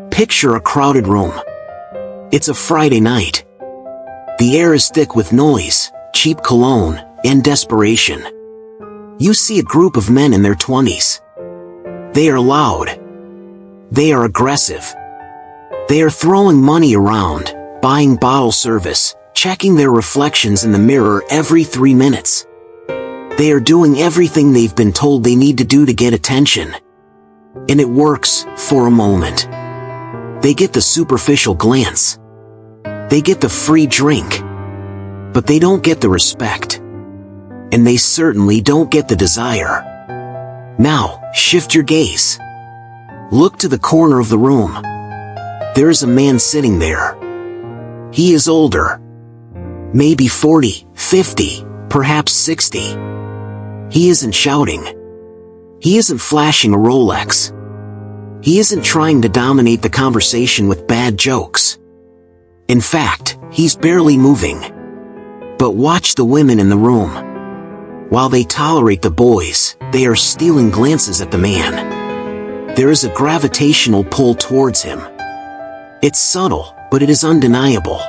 Picture a crowded room. It's a Friday night. The air is thick with noise, cheap cologne, and desperation. You see a group of men in their 20s. They are loud. They are aggressive. They are throwing money around, buying bottle service, checking their reflections in the mirror every 3 minutes. They are doing everything they've been told they need to do to get attention. And it works, for a moment. They get the superficial glance. They get the free drink. But they don't get the respect. And they certainly don't get the desire. Now, shift your gaze. Look to the corner of the room. There is a man sitting there. He is older. Maybe 40, 50, perhaps 60. He isn't shouting. He isn't flashing a Rolex. He isn't trying to dominate the conversation with bad jokes. In fact, he's barely moving. But watch the women in the room. While they tolerate the boys, they are stealing glances at the man. There is a gravitational pull towards him. It's subtle, but it is undeniable.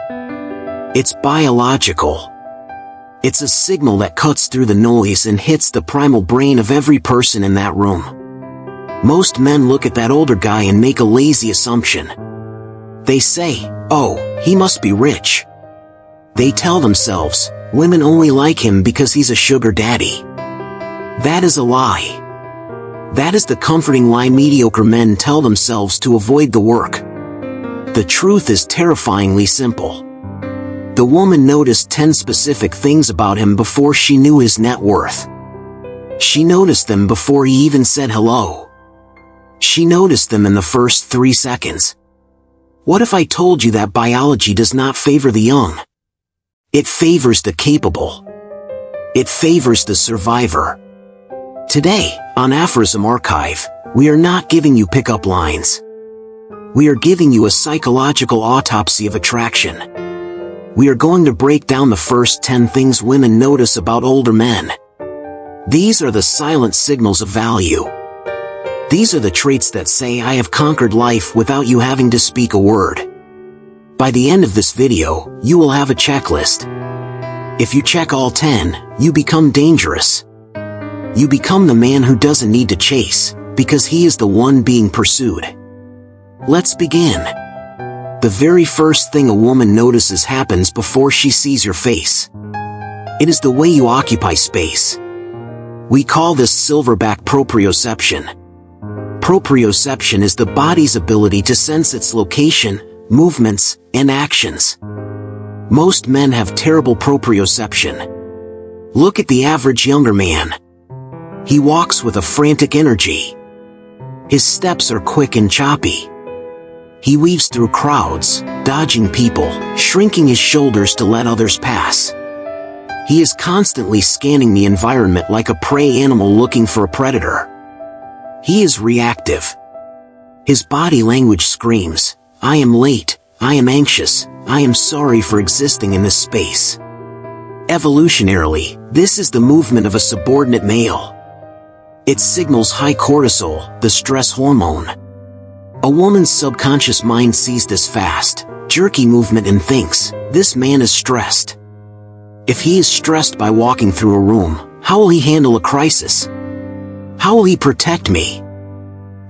It's biological. It's a signal that cuts through the noise and hits the primal brain of every person in that room. Most men look at that older guy and make a lazy assumption. They say, "Oh, he must be rich." They tell themselves, women only like him because he's a sugar daddy. That is a lie. That is the comforting lie mediocre men tell themselves to avoid the work. The truth is terrifyingly simple. The woman noticed 10 specific things about him before she knew his net worth. She noticed them before he even said hello. She noticed them in the first 3 seconds. What if I told you that biology does not favor the young? It favors the capable. It favors the survivor. Today, on Aphorism Archive, we are not giving you pickup lines. We are giving you a psychological autopsy of attraction. We are going to break down the first 10 things women notice about older men. These are the silent signals of value. These are the traits that say I have conquered life without you having to speak a word. By the end of this video, you will have a checklist. If you check all 10, you become dangerous. You become the man who doesn't need to chase, because he is the one being pursued. Let's begin. The very first thing a woman notices happens before she sees your face. It is the way you occupy space. We call this silverback proprioception. Proprioception is the body's ability to sense its location, movements, and actions. Most men have terrible proprioception. Look at the average younger man. He walks with a frantic energy. His steps are quick and choppy. He weaves through crowds, dodging people, shrinking his shoulders to let others pass. He is constantly scanning the environment like a prey animal looking for a predator. He is reactive. His body language screams, "I am late, I am anxious, I am sorry for existing in this space." Evolutionarily, this is the movement of a subordinate male. It signals high cortisol, the stress hormone. A woman's subconscious mind sees this fast, jerky movement and thinks, this man is stressed. If he is stressed by walking through a room, how will he handle a crisis? How will he protect me?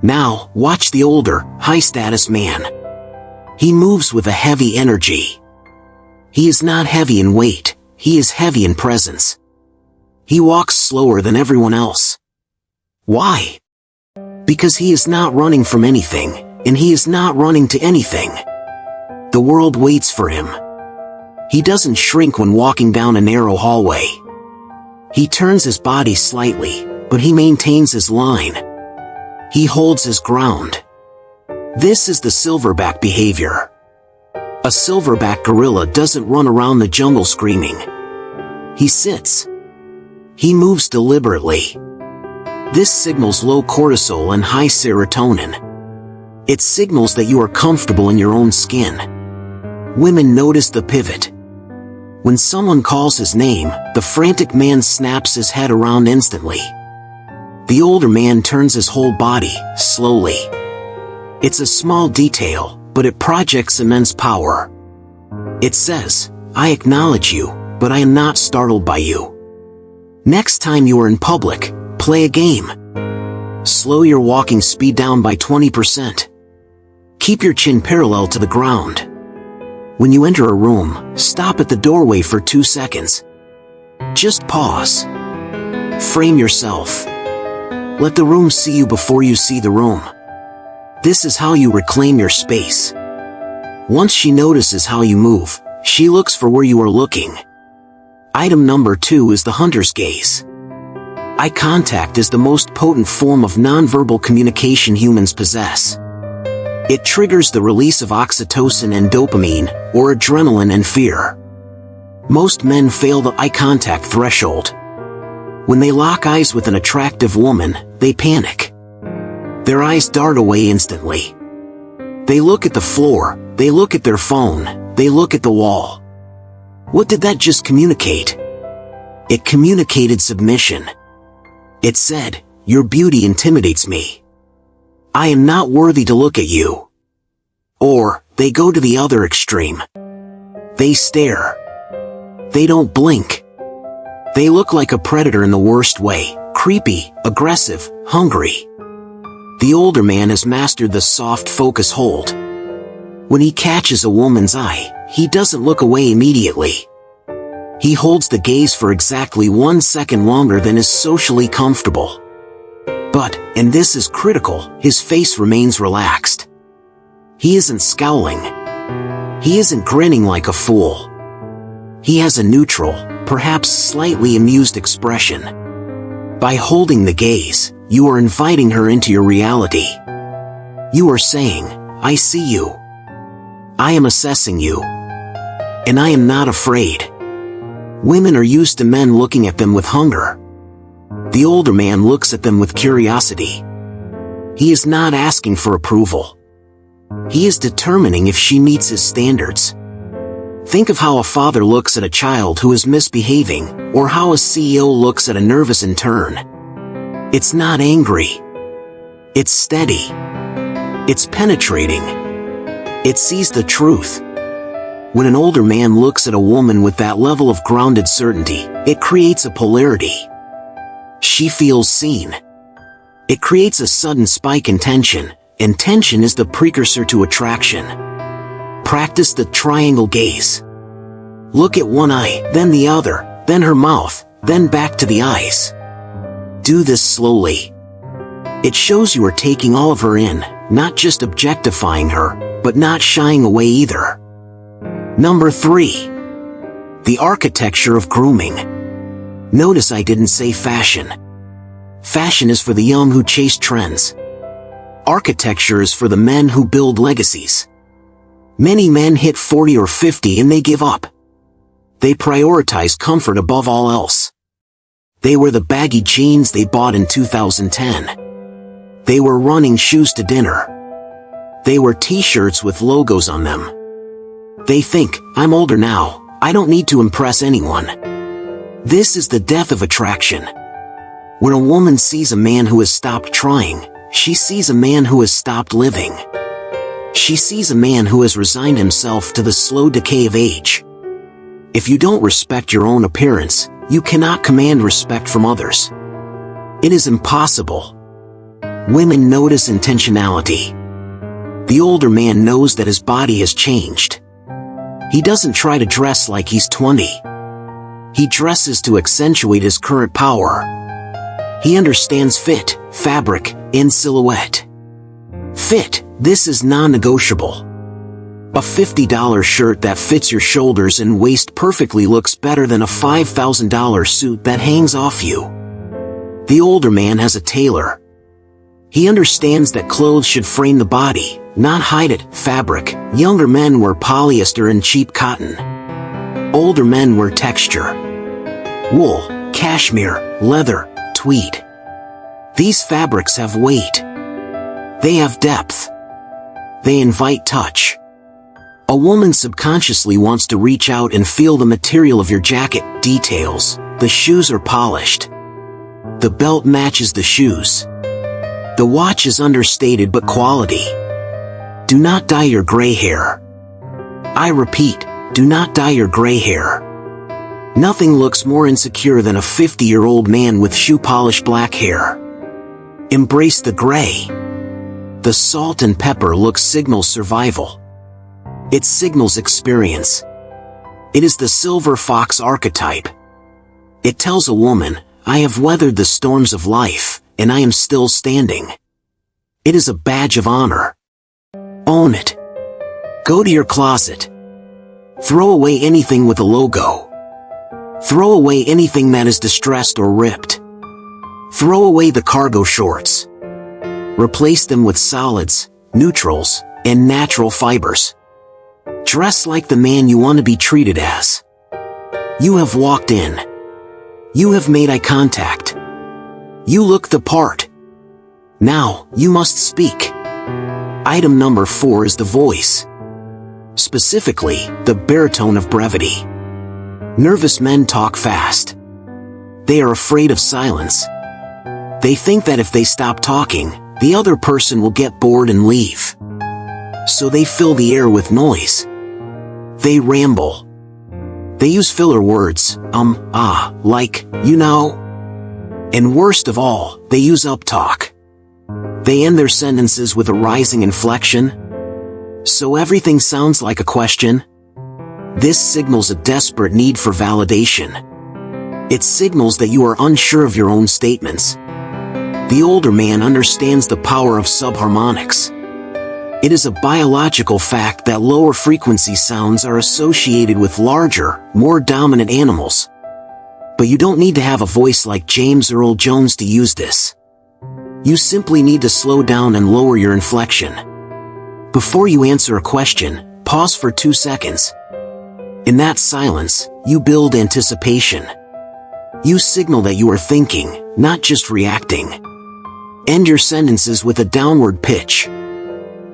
Now, watch the older, high-status man. He moves with a heavy energy. He is not heavy in weight, he is heavy in presence. He walks slower than everyone else. Why? Because he is not running from anything, and he is not running to anything. The world waits for him. He doesn't shrink when walking down a narrow hallway. He turns his body slightly, but he maintains his line. He holds his ground. This is the silverback behavior. A silverback gorilla doesn't run around the jungle screaming. He sits. He moves deliberately. This signals low cortisol and high serotonin. It signals that you are comfortable in your own skin. Women notice the pivot. When someone calls his name, the frantic man snaps his head around instantly. The older man turns his whole body, slowly. It's a small detail, but it projects immense power. It says, "I acknowledge you, but I am not startled by you." Next time you are in public, play a game. Slow your walking speed down by 20%. Keep your chin parallel to the ground. When you enter a room, stop at the doorway for 2 seconds. Just pause. Frame yourself. Let the room see you before you see the room. This is how you reclaim your space. Once she notices how you move, she looks for where you are looking. Item number 2 is the hunter's gaze. Eye contact is the most potent form of nonverbal communication humans possess. It triggers the release of oxytocin and dopamine, or adrenaline and fear. Most men fail the eye contact threshold. When they lock eyes with an attractive woman, they panic. Their eyes dart away instantly. They look at the floor, they look at their phone, they look at the wall. What did that just communicate? It communicated submission. It said, "Your beauty intimidates me. I am not worthy to look at you." Or, they go to the other extreme. They stare. They don't blink. They look like a predator in the worst way, creepy, aggressive, hungry. The older man has mastered the soft focus hold. When he catches a woman's eye, he doesn't look away immediately. He holds the gaze for exactly 1 second longer than is socially comfortable. But, and this is critical, his face remains relaxed. He isn't scowling. He isn't grinning like a fool. He has a neutral, perhaps slightly amused expression. By holding the gaze, you are inviting her into your reality. You are saying, "I see you. I am assessing you. And I am not afraid." Women are used to men looking at them with hunger. The older man looks at them with curiosity. He is not asking for approval. He is determining if she meets his standards. Think of how a father looks at a child who is misbehaving, or how a CEO looks at a nervous intern. It's not angry. It's steady. It's penetrating. It sees the truth. When an older man looks at a woman with that level of grounded certainty, it creates a polarity. She feels seen. It creates a sudden spike in tension, and tension is the precursor to attraction. Practice the triangle gaze. Look at one eye, then the other, then her mouth, then back to the eyes. Do this slowly. It shows you are taking all of her in, not just objectifying her, but not shying away either. Number 3. The architecture of grooming. Notice I didn't say fashion. Fashion is for the young who chase trends. Architecture is for the men who build legacies. Many men hit 40 or 50 and they give up. They prioritize comfort above all else. They wear the baggy jeans they bought in 2010. They wear running shoes to dinner. They wear t-shirts with logos on them. They think, "I'm older now, I don't need to impress anyone." This is the death of attraction. When a woman sees a man who has stopped trying, she sees a man who has stopped living. She sees a man who has resigned himself to the slow decay of age. If you don't respect your own appearance, you cannot command respect from others. It is impossible. Women notice intentionality. The older man knows that his body has changed. He doesn't try to dress like he's 20. He dresses to accentuate his current power. He understands fit, fabric, and silhouette. Fit, this is non-negotiable. A $50 shirt that fits your shoulders and waist perfectly looks better than a $5,000 suit that hangs off you. The older man has a tailor. He understands that clothes should frame the body, not hide it. Fabric, younger men wear polyester and cheap cotton. Older men wear texture. Wool, cashmere, leather, tweed. These fabrics have weight. They have depth. They invite touch. A woman subconsciously wants to reach out and feel the material of your jacket. Details. The shoes are polished. The belt matches the shoes. The watch is understated but quality. do not dye your gray hair. I repeat, do not dye your gray hair. Nothing looks more insecure than a 50-year-old man with shoe-polished black hair. Embrace the gray. The salt and pepper look signals survival. It signals experience. It is the silver fox archetype. It tells a woman, I have weathered the storms of life, and I am still standing. It is a badge of honor. Own it. Go to your closet. Throw away anything with a logo. Throw away anything that is distressed or ripped. Throw away the cargo shorts. Replace them with solids, neutrals, and natural fibers. Dress like the man you want to be treated as. You have walked in. You have made eye contact. You look the part. Now, you must speak. Item number 4 is the voice. Specifically, the baritone of brevity. Nervous men talk fast. They are afraid of silence. They think that if they stop talking, the other person will get bored and leave. So they fill the air with noise. They ramble. They use filler words, like, you know. And worst of all, they use uptalk. They end their sentences with a rising inflection. So everything sounds like a question. This signals a desperate need for validation. It signals that you are unsure of your own statements. The older man understands the power of subharmonics. It is a biological fact that lower frequency sounds are associated with larger, more dominant animals. But you don't need to have a voice like James Earl Jones to use this. You simply need to slow down and lower your inflection. Before you answer a question, pause for 2 seconds. In that silence, you build anticipation. You signal that you are thinking, not just reacting. End your sentences with a downward pitch.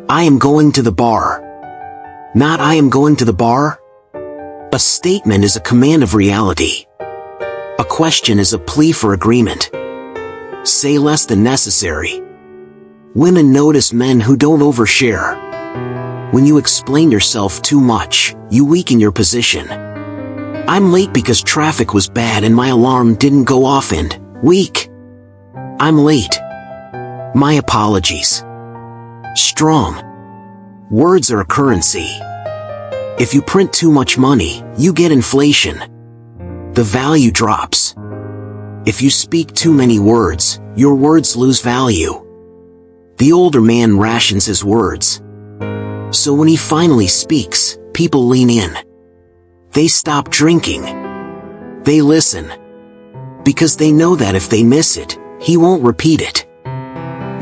I am going to the bar. Not I am going to the bar. A statement is a command of reality. A question is a plea for agreement. Say less than necessary. Women notice men who don't overshare. When you explain yourself too much, you weaken your position. I'm late because traffic was bad and my alarm didn't go off and, weak. I'm late. My apologies. Strong. Words are a currency. If you print too much money, you get inflation. The value drops. If you speak too many words, your words lose value. The older man rations his words. So when he finally speaks, people lean in. They stop drinking. They listen. Because they know that if they miss it, he won't repeat it.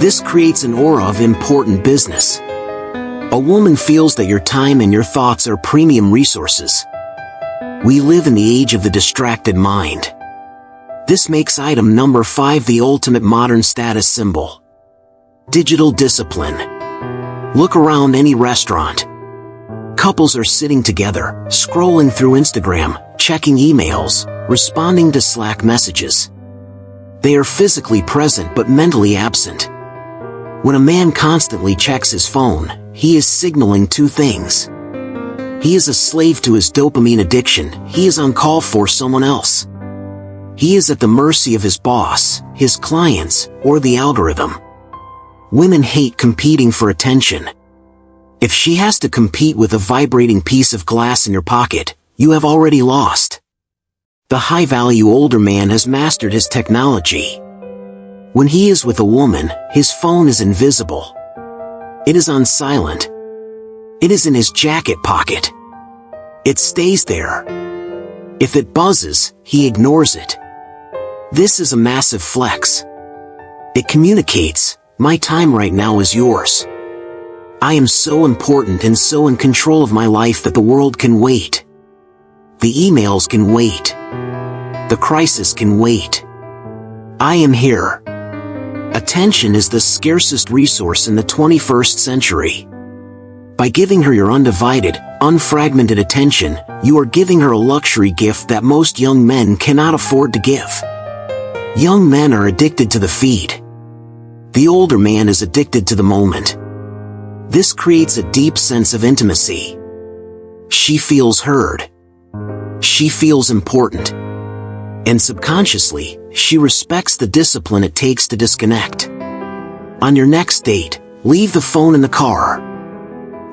This creates an aura of important business. A woman feels that your time and your thoughts are premium resources. We live in the age of the distracted mind. This makes item number 5 the ultimate modern status symbol. Digital discipline. Look around any restaurant. Couples are sitting together, scrolling through Instagram, checking emails, responding to Slack messages. They are physically present but mentally absent. When a man constantly checks his phone, he is signaling 2 things. He is a slave to his dopamine addiction. He is on call for someone else. He is at the mercy of his boss, his clients, or the algorithm. Women hate competing for attention. If she has to compete with a vibrating piece of glass in your pocket, you have already lost. The high-value older man has mastered his technology. When he is with a woman, his phone is invisible. It is on silent. It is in his jacket pocket. It stays there. If it buzzes, he ignores it. This is a massive flex. It communicates, my time right now is yours. I am so important and so in control of my life that the world can wait. The emails can wait. The crisis can wait. I am here. Attention is the scarcest resource in the 21st century. By giving her your undivided, unfragmented attention, you are giving her a luxury gift that most young men cannot afford to give. Young men are addicted to the feed. The older man is addicted to the moment. This creates a deep sense of intimacy. She feels heard. She feels important. And subconsciously, she respects the discipline it takes to disconnect. On your next date, leave the phone in the car.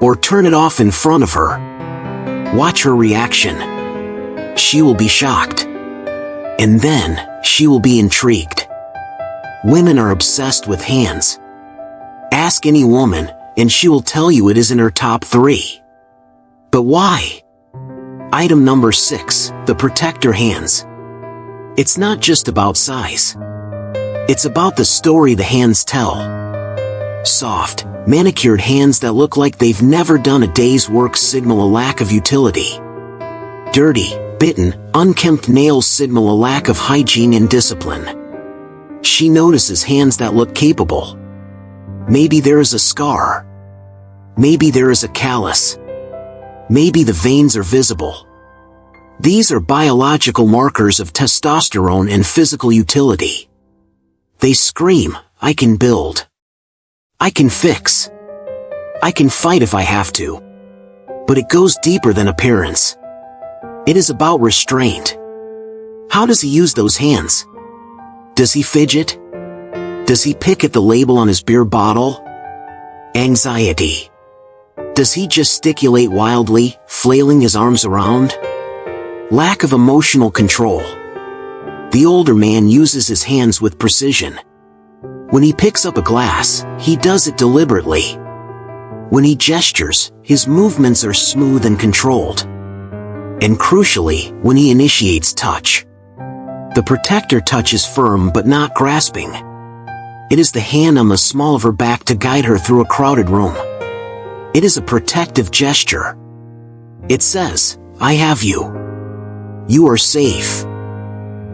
Or turn it off in front of her. Watch her reaction. She will be shocked. And then, she will be intrigued. Women are obsessed with hands. Ask any woman, and she will tell you it is in her top 3. But why? Item number 6, the protector hands. It's not just about size. It's about the story the hands tell. Soft, manicured hands that look like they've never done a day's work signal a lack of utility. Dirty, bitten, unkempt nails signal a lack of hygiene and discipline. She notices hands that look capable. Maybe there is a scar. Maybe there is a callus. Maybe the veins are visible. These are biological markers of testosterone and physical utility. They scream, I can build. I can fix. I can fight if I have to. But it goes deeper than appearance. It is about restraint. How does he use those hands? Does he fidget? Does he pick at the label on his beer bottle? Anxiety. Does he gesticulate wildly, flailing his arms around? Lack of emotional control. The older man uses his hands with precision. When he picks up a glass, he does it deliberately. When he gestures, his movements are smooth and controlled. And crucially, when he initiates touch. The protector touch is firm but not grasping. It is the hand on the small of her back to guide her through a crowded room. It is a protective gesture. It says, I have you. You are safe.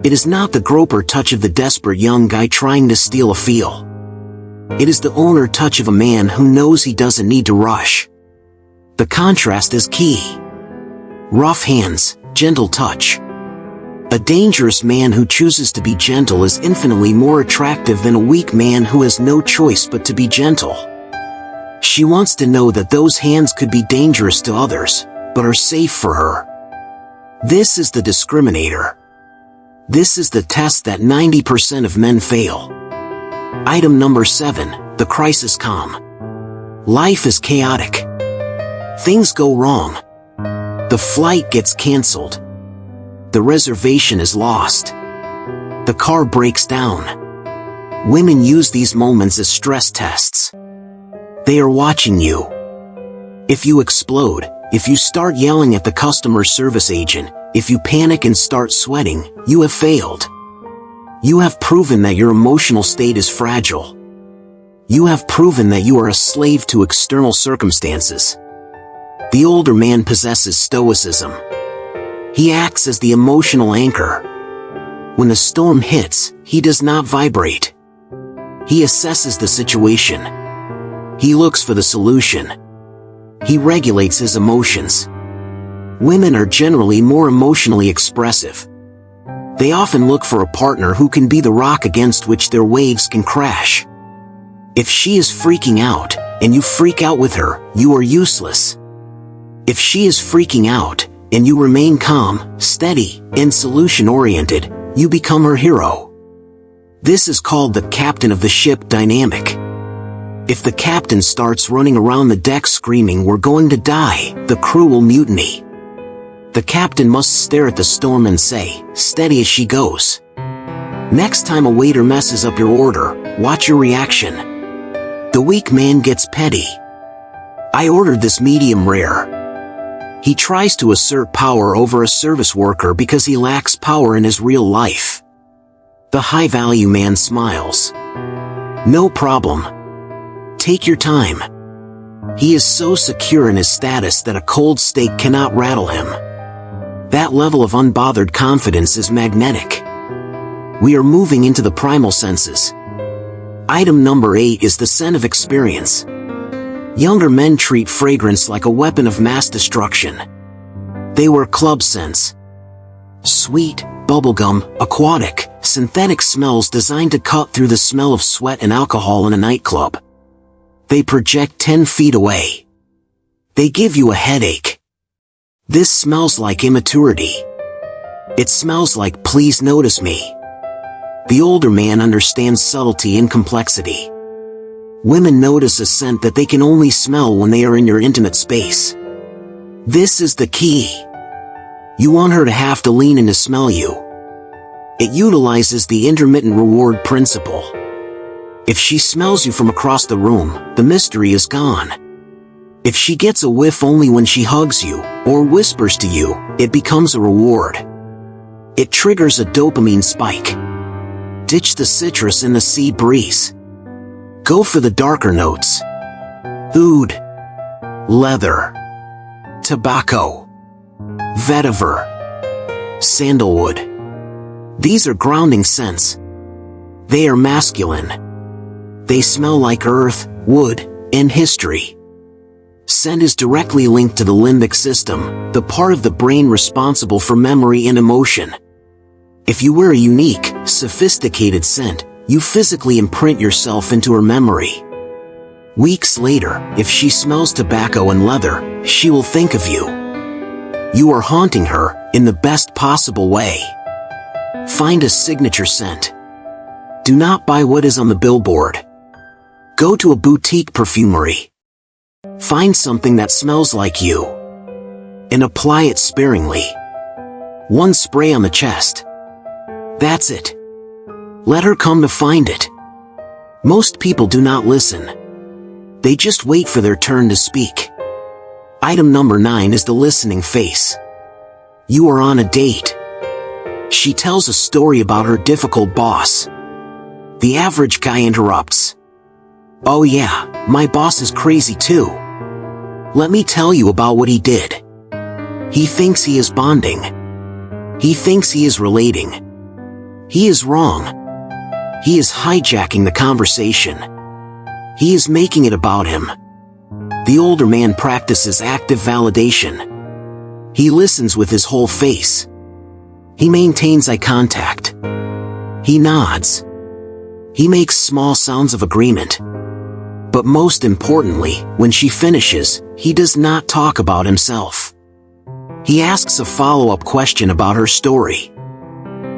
It is not the groper touch of the desperate young guy trying to steal a feel. It is the owner touch of a man who knows he doesn't need to rush. The contrast is key. Rough hands, gentle touch. A dangerous man who chooses to be gentle is infinitely more attractive than a weak man who has no choice but to be gentle. She wants to know that those hands could be dangerous to others, but are safe for her. This is the discriminator. This is the test that 90% of men fail. Item number 7, the crisis calm. Life is chaotic. Things go wrong. The flight gets canceled. The reservation is lost. The car breaks down. Women use these moments as stress tests. They are watching you. If you explode, if you start yelling at the customer service agent, if you panic and start sweating, you have failed. You have proven that your emotional state is fragile. You have proven that you are a slave to external circumstances. The older man possesses stoicism. He acts as the emotional anchor. When the storm hits, he does not vibrate. He assesses the situation. He looks for the solution. He regulates his emotions. Women are generally more emotionally expressive. They often look for a partner who can be the rock against which their waves can crash. If she is freaking out, and you freak out with her, you are useless. If she is freaking out, and you remain calm, steady, and solution-oriented, you become her hero. This is called the captain of the ship dynamic. If the captain starts running around the deck screaming, "We're going to die," the crew will mutiny. The captain must stare at the storm and say, "Steady as she goes." Next time a waiter messes up your order, watch your reaction. The weak man gets petty. "I ordered this medium rare." He tries to assert power over a service worker because he lacks power in his real life. The high-value man smiles. "No problem. Take your time." He is so secure in his status that a cold steak cannot rattle him. That level of unbothered confidence is magnetic. We are moving into the primal senses. Item number 8 is the scent of experience. Younger men treat fragrance like a weapon of mass destruction. They wear club scents. Sweet, bubblegum, aquatic, synthetic smells designed to cut through the smell of sweat and alcohol in a nightclub. They project 10 feet away. They give you a headache. This smells like immaturity. It smells like please notice me. The older man understands subtlety and complexity. Women notice a scent that they can only smell when they are in your intimate space. This is the key. You want her to have to lean in to smell you. It utilizes the intermittent reward principle. If she smells you from across the room, the mystery is gone. If she gets a whiff only when she hugs you, or whispers to you, it becomes a reward. It triggers a dopamine spike. Ditch the citrus in the sea breeze. Go for the darker notes. Oud, leather, tobacco, vetiver, sandalwood. These are grounding scents. They are masculine. They smell like earth, wood, and history. Scent is directly linked to the limbic system, the part of the brain responsible for memory and emotion. If you wear a unique, sophisticated scent, you physically imprint yourself into her memory. Weeks later, if she smells tobacco and leather, she will think of you. You are haunting her, in the best possible way. Find a signature scent. Do not buy what is on the billboard. Go to a boutique perfumery. Find something that smells like you. And apply it sparingly. One spray on the chest. That's it. Let her come to find it. Most people do not listen. They just wait for their turn to speak. Item number 9 is the listening face. You are on a date. She tells a story about her difficult boss. The average guy interrupts. Oh yeah, my boss is crazy too. Let me tell you about what he did. He thinks he is bonding. He thinks he is relating. He is wrong. He is hijacking the conversation. He is making it about him. The older man practices active validation. He listens with his whole face. He maintains eye contact. He nods. He makes small sounds of agreement. But most importantly, when she finishes, he does not talk about himself. He asks a follow-up question about her story.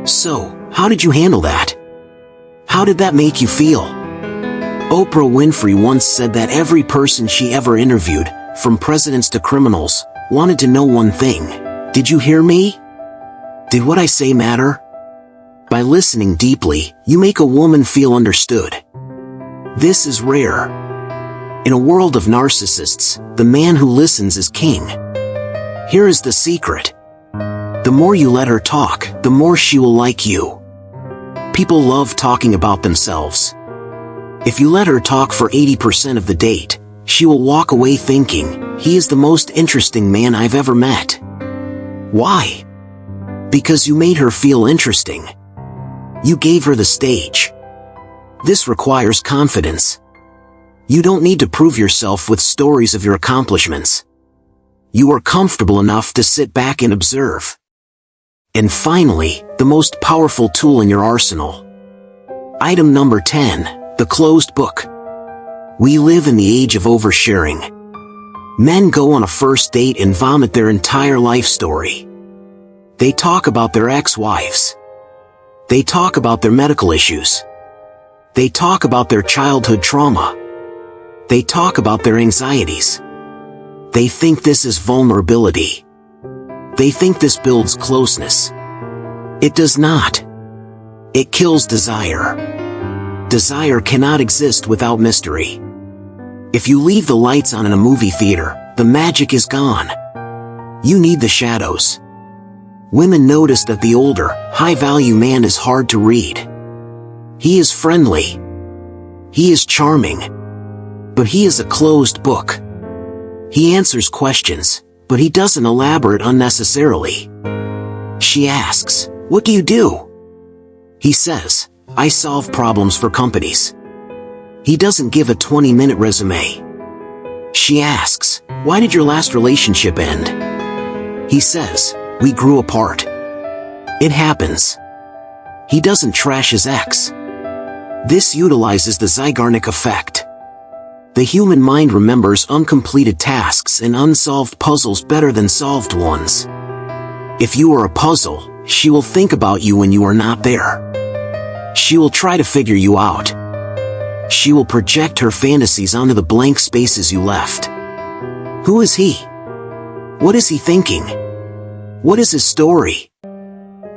So, how did you handle that? How did that make you feel? Oprah Winfrey once said that every person she ever interviewed, from presidents to criminals, wanted to know one thing. Did you hear me? Did what I say matter? By listening deeply, you make a woman feel understood. This is rare. In a world of narcissists, the man who listens is king. Here is the secret. The more you let her talk, the more she will like you. People love talking about themselves. If you let her talk for 80% of the date, she will walk away thinking, he is the most interesting man I've ever met. Why? Because you made her feel interesting. You gave her the stage. This requires confidence. You don't need to prove yourself with stories of your accomplishments. You are comfortable enough to sit back and observe. And finally, the most powerful tool in your arsenal. Item number 10, the closed book. We live in the age of oversharing. Men go on a first date and vomit their entire life story. They talk about their ex-wives. They talk about their medical issues. They talk about their childhood trauma. They talk about their anxieties. They think this is vulnerability. They think this builds closeness. It does not. It kills desire. Desire cannot exist without mystery. If you leave the lights on in a movie theater, the magic is gone. You need the shadows. Women notice that the older, high-value man is hard to read. He is friendly. He is charming. But he is a closed book. He answers questions, but he doesn't elaborate unnecessarily. She asks, "What do you do?" He says, "I solve problems for companies." He doesn't give a 20-minute resume. She asks, "Why did your last relationship end?" He says, "We grew apart." It happens. He doesn't trash his ex. This utilizes the Zeigarnik effect. The human mind remembers uncompleted tasks and unsolved puzzles better than solved ones. If you are a puzzle, she will think about you when you are not there. She will try to figure you out. She will project her fantasies onto the blank spaces you left. Who is he? What is he thinking? What is his story?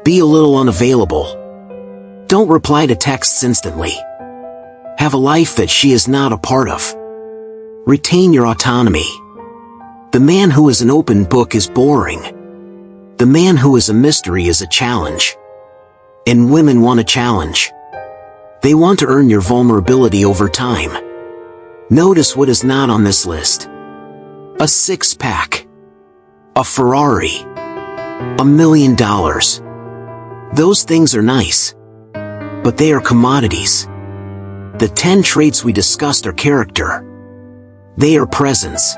Be a little unavailable. Don't reply to texts instantly. Have a life that she is not a part of. Retain your autonomy. The man who is an open book is boring. The man who is a mystery is a challenge. And women want a challenge. They want to earn your vulnerability over time. Notice what is not on this list. A six-pack. A Ferrari. $1 million. Those things are nice. But they are commodities. The 10 traits we discussed are character. They are presence.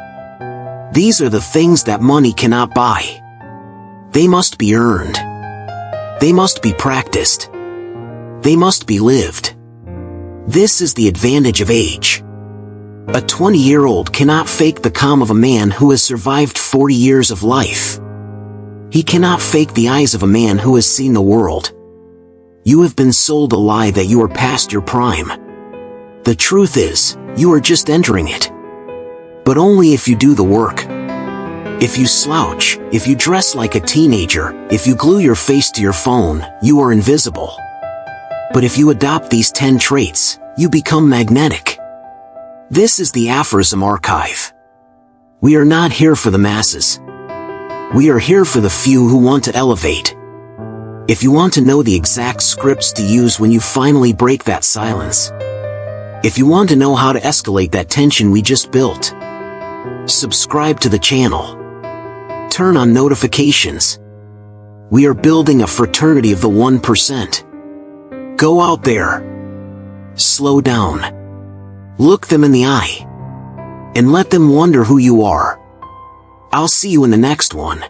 These are the things that money cannot buy. They must be earned. They must be practiced. They must be lived. This is the advantage of age. A 20-year-old cannot fake the calm of a man who has survived 40 years of life. He cannot fake the eyes of a man who has seen the world. You have been sold a lie that you are past your prime. The truth is, you are just entering it. But only if you do the work. If you slouch, if you dress like a teenager, if you glue your face to your phone, you are invisible. But if you adopt these 10 traits, you become magnetic. This is the Aphorism Archive. We are not here for the masses. We are here for the few who want to elevate. If you want to know the exact scripts to use when you finally break that silence. If you want to know how to escalate that tension we just built. Subscribe to the channel. Turn on notifications. We are building a fraternity of the 1%. Go out there. Slow down. Look them in the eye. And let them wonder who you are. I'll see you in the next one.